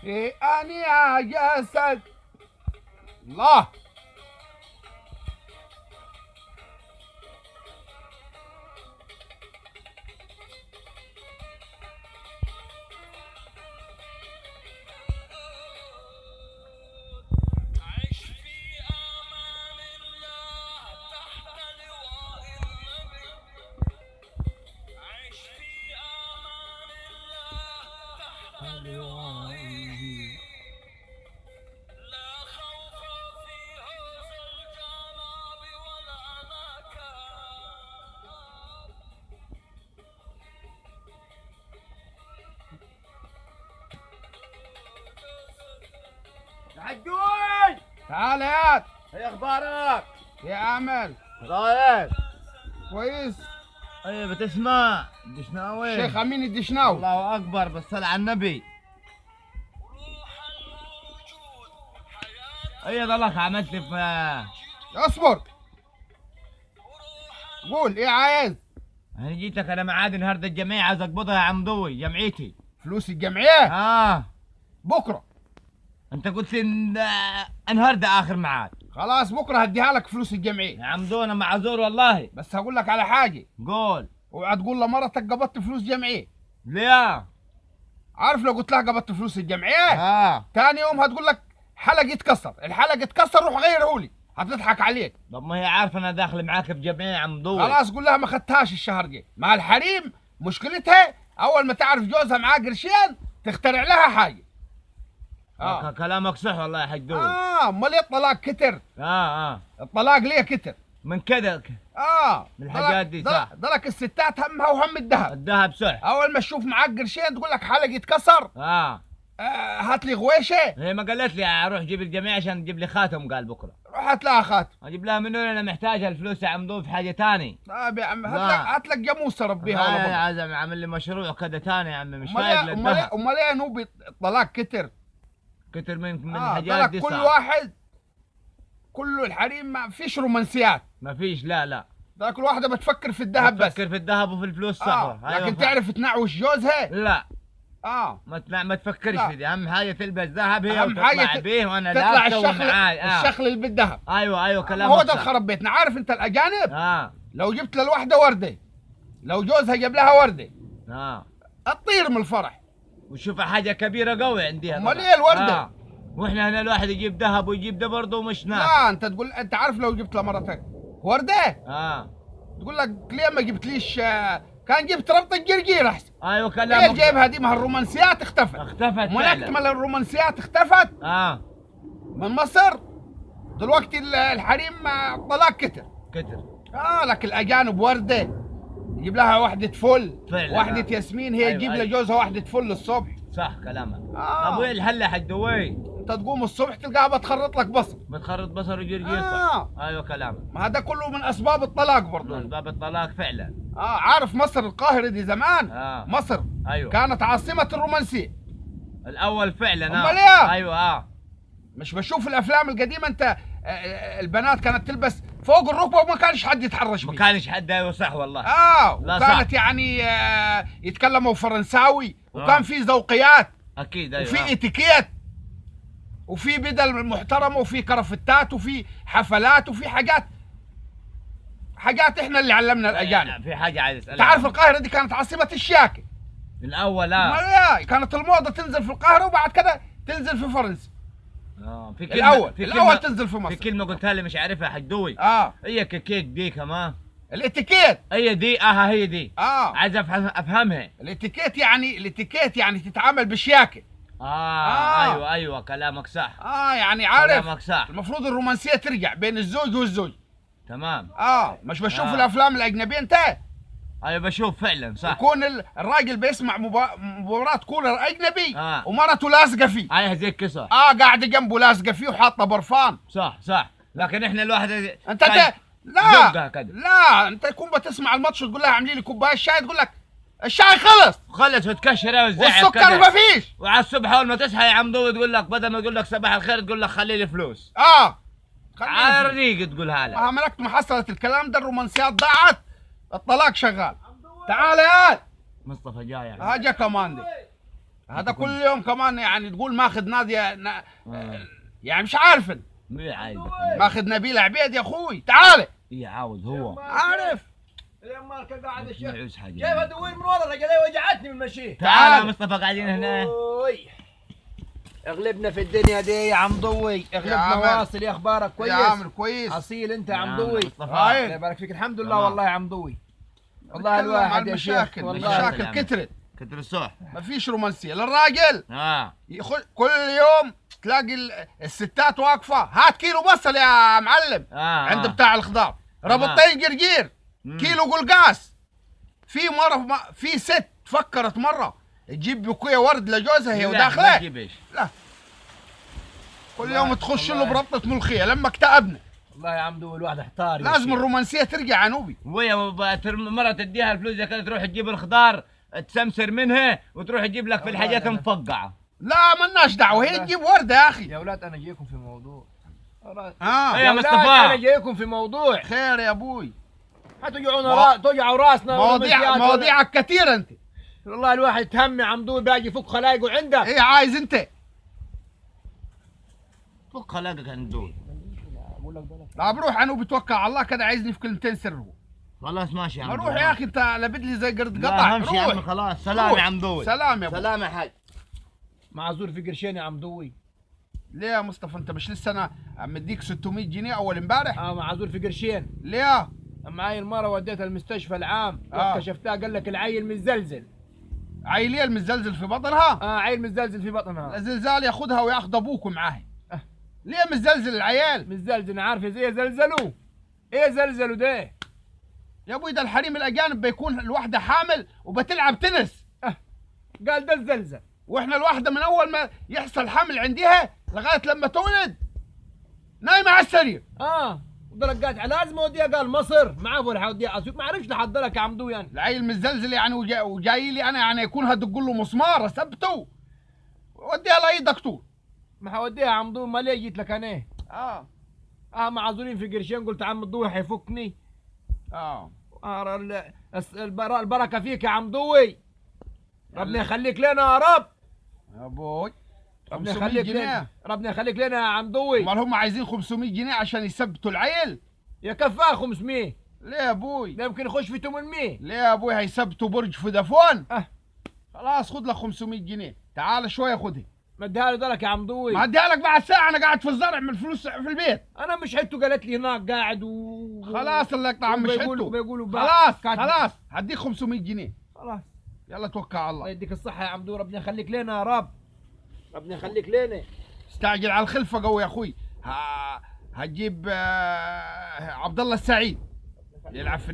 في أنيا جسد الله. حجوج، تعال يا ايه اخبارك؟ يا امل. رايق؟ كويس. ايه بتسمع دشناوي؟ الشيخ امين الدشناوي. الله اكبر، بالصلاة على النبي. ايه ضلك عملت لي في اصبر، قول ايه عايز؟ انا جيتك، انا معاد النهارده الجمعيه عايز اقبضها يا عمدوي، جمعيتي. فلوس الجمعيه بكره. انت قلت لي النهارده اخر معاد. خلاص بكره هديها لك فلوس الجمعيه. يا عمدوي انا معذور والله. بس هقول لك على حاجه، قول. اوعى تقول لمرتك قبضت فلوس جمعيه. ليه؟ عارف لو قلت لها قبضت فلوس الجمعيه تاني يوم هتقول لك حلق يتكسر، الحلق اتكسر روح غيره لي، هتضحك عليك. طب ما هي عارفه انا داخل معاك في جمعيه يا عمدوي. خلاص قول لها ما خدتهاش الشهر جاي. مع الحريم مشكلتها اول ما تعرف جوزها معاه قرشين تخترع لها حاجه. كلامك صح والله يا حجوي. امال ايه الطلاق كتر. الطلاق ليه كتر؟ من كده. من الحاجات دي صح. ضلك الستات همها وهم الذهب. الذهب صح. اول ما تشوف معاك قرشين تقول لك حلق يتكسر. هات لي غويشه. هي ما قالت لي اروح جيب الجميع عشان تجيب لي خاتم، قال بكره. روح هات لها خاتم. اجيب لها من وين؟ انا محتاجها الفلوس يا عمدو في حاجه ثاني. طيب يا عم هات لك جاموسه ربيها والله. يا عزم عامل لي مشروع كذا ثاني يا عمي، مش فايق للذهب. امال ايه نوبي الطلاق كتر؟ كتر من الحاجات دي. كل واحد كله الحريم ما فيش رومانسيات. ما فيش. لا كل واحده بتفكر في الذهب بس. بتفكر في الذهب وفي الفلوس صح. لكن تعرف تنعوش جوزها؟ لا. ما تفكرش في دي. اهم حاجه تلبس ذهب هي، اهم حاجه بيه وانا تطلع الشخل اللي بالذهب. ايوه كلامك هو ده الخرب بيتنا. عارف انت الاجانب لو جبت للوحده ورده، لو جوزها جاب لها ورده تطير من الفرح وشوف حاجه كبيره قوي عندها. امال ايه الورده؟ واحنا هنا الواحد يجيب ذهب ويجيب ده برضه مش نافع. لا انت تقول، انت عارف لو جبت لمرتك ورده تقول لك ليه ما جبتليش كان جبت ربط الجرجير احسن. ايوه كلامك. ايه جايبها دي؟ ما الرومانسيات اختفت. فعلا. ما الرومانسيات اختفت من مصر. دلوقتي الحريم الطلاق كتر. لك الاجانب ورده يجيب لها وحده فل فعلا. وحده ياسمين هي تجيب لجوزها وحده فل الصبح. صح كلامك. طب وين الحل يا حجوي؟ انت تقوم الصبح تلقاها بتخرط لك بصل. بتخرط بصل وجرجير. ايوه كلامك. ما هذا كله من اسباب الطلاق برضه. من اسباب الطلاق فعلا. عارف مصر القاهره دي زمان مصر كانت عاصمه الرومانسيه الاول فعلا. امال ايه؟ ايوه مش بشوف الافلام القديمه انت البنات كانت تلبس فوق الركبه وما كانش حد يتحرش بيه. ما كانش حد. ايوه صح والله. وكانت يعني يتكلموا فرنساوي وكان في ذوقيات. اكيد. ايوه. وفي اتيكيت وفي بدل محترمه وفي كرافتات وفي حفلات وفي حاجات احنا اللي علمنا الاجانب. في حاجه عايز اسالك. تعرف القاهره دي كانت عاصمه الشياكه الاول. كانت الموضه تنزل في القاهره وبعد كده تنزل في فرنسا. في كلمه الاول تنزل في مصر. في كلمه قلتها لي مش عارفها يا حجوي. هي كيك دي كمان. الاتيكيت. هي دي. هي دي. عايز افهمها. الاتيكيت يعني تتعامل بشياكه. ايوه كلامك صح. يعني عارف كلامك صح. المفروض الرومانسيه ترجع بين الزوج والزوج. تمام. مش بشوف الافلام الاجنبيه انت. ايوه بشوف فعلا صح. يكون الراجل بيسمع مباراة كولر اجنبي ومرته لازقه فيه. هذيك صح. قاعده جنبه لازقه فيه وحاطه برفان. صح. لكن احنا الواحد انت لا انت تكون بتسمع الماتش وتقول لها اعملي لي كوبايه شاي تقول لك الشاي خلص وتكشر وتزعق والسكر ما فيش. وعلى الصبح اول ما تصحى يا عمدو تقول لك بدل ما تقول لك صباح الخير تقول لك خلي لي فلوس. على الريق تقولها لها. ملكت ما حصلت الكلام ده، الرومانسيات ضاعت، الطلاق شغال. تعال يا مصطفى جاي يعني. هاجا كمان دي هذا كل يوم كمان يعني تقول ماخذ نادية يعني مش عارف ماخذ نبيل عبيد يا اخوي. تعال عاوز هو عارف يا مالك قاعد الشيخ كيف ادوي من ورا الرجال وجعتني من مشيه. تعال مصطفى قاعدين هنا. اغلبنا في الدنيا دي يا عم ضوي، اغلبنا واصل. يا اخبارك كويس؟ يا عامر كويس اصيل انت يا عم ضوي. الله يبارك فيك. الحمد لله والله يا عم ضوي. والله الواحد يا شيخ المشاكل كترت الصح، ما فيش رومانسيه للراجل. كل يوم تلاقي الستات واقفه، هات كيلو بصل يا معلم عند بتاع الخضار، ربطين جرجير، كيلو قلقاس. في ست فكرت مره تجيب بكويه ورد لجوزها هي وداخله. لا كل يوم تخش له بربطه ملوخيه لما اكتئبنا. والله يا عم ضوي الواحد احتار. لازم الرومانسيه ترجع عنوبي. ويا مرة تديها الفلوس زي كده تروح تجيب الخضار تسمسر منها وتروح تجيب لك في الحاجات مفقعه. لا مالناش دعوه، هي تجيب ورده يا اخي. يا اولاد انا جايكم في موضوع. يا مصطفى انا جايكم في موضوع. خير يا ابوي. توجعوا راسنا. مواضيعك كثيره انت. والله الواحد يتهم يا عم ضوي باجي يفك خلايقه عندك. ايه عايز انت؟ فك خلاقك عند دول. لا بروح انا وبتوكل على الله كده، عايزني في كلمتين سر. خلاص ماشي يا عم. روح يا اخي انت لابد لي زي قرد قطع. امشي يا عم خلاص. سلام يا عم ضوي. سلام يا ابو. سلام يا حاج. معذور في قرشين يا عم ضوي. ليه يا مصطفى انت مش لسه انا مديك 600 جنيه اول امبارح؟ معذور في قرشين. ليه؟ معاي المره وديتها المستشفى العام اكتشفتها قال لك العيل متزلزل. عيليه المزلزل في بطنها؟ عيل متزلزل في بطنها. الزلزال ياخذها وياخذ ابوك معاه. ليه متزلزل العيال؟ متزلزل عارف ايه زلزلوا؟ ايه زلزلوا ده؟ يا ابوي ده الحريم الاجانب بيكون الواحده حامل وبتلعب تنس. قال ده الزلزل. واحنا الواحده من اول ما يحصل حمل عندها لغايه لما تولد نايمه على السرير. ودرجات لازم اوديها قال مصر معاه ولا حوديها اسيوط ما عرفش لحد لك يا عم ضوي يعني. العيل متزلزل يعني وجاي لي انا يعني يكون هدق له مسمار اثبته وديها لاي دكتور. ما حوديها يا عم ضوي. ما ليه جيت لك انا؟ معذورين في قرشين. قلت عم ضوي حيفكني. البركه فيك يا عم ضوي. ربنا يخليك لنا يا رب. يا ابوي ربنا يخليك لنا. ربنا يخليك لنا يا عم ضوي. امال هم عايزين 500 جنيه عشان يثبتوا العيل؟ يكفاه 500. ليه يا ابوي؟ ده يمكن يخش في 800. ليه يا ابوي هيثبتوا برج فودافون؟ خلاص خد لك 500 جنيه. تعال شويه خدها. مديها له لك يا عم ضوي. ما اديها لك بعد ساعه، انا قاعد في الزرع من الفلوس في البيت. انا مش حته قالت لي هناك قاعد خلاص الله يقطع مش حته. خلاص هديك 500 جنيه. خلاص يلا توكل على الله. الله يديك الصحه يا عم ضوي. ربنا يخليك لنا يا رب. ربنا يخليك لنا. استعجل على الخلفه قوي يا اخوي. هتجيب عبد الله السعيد يلعب في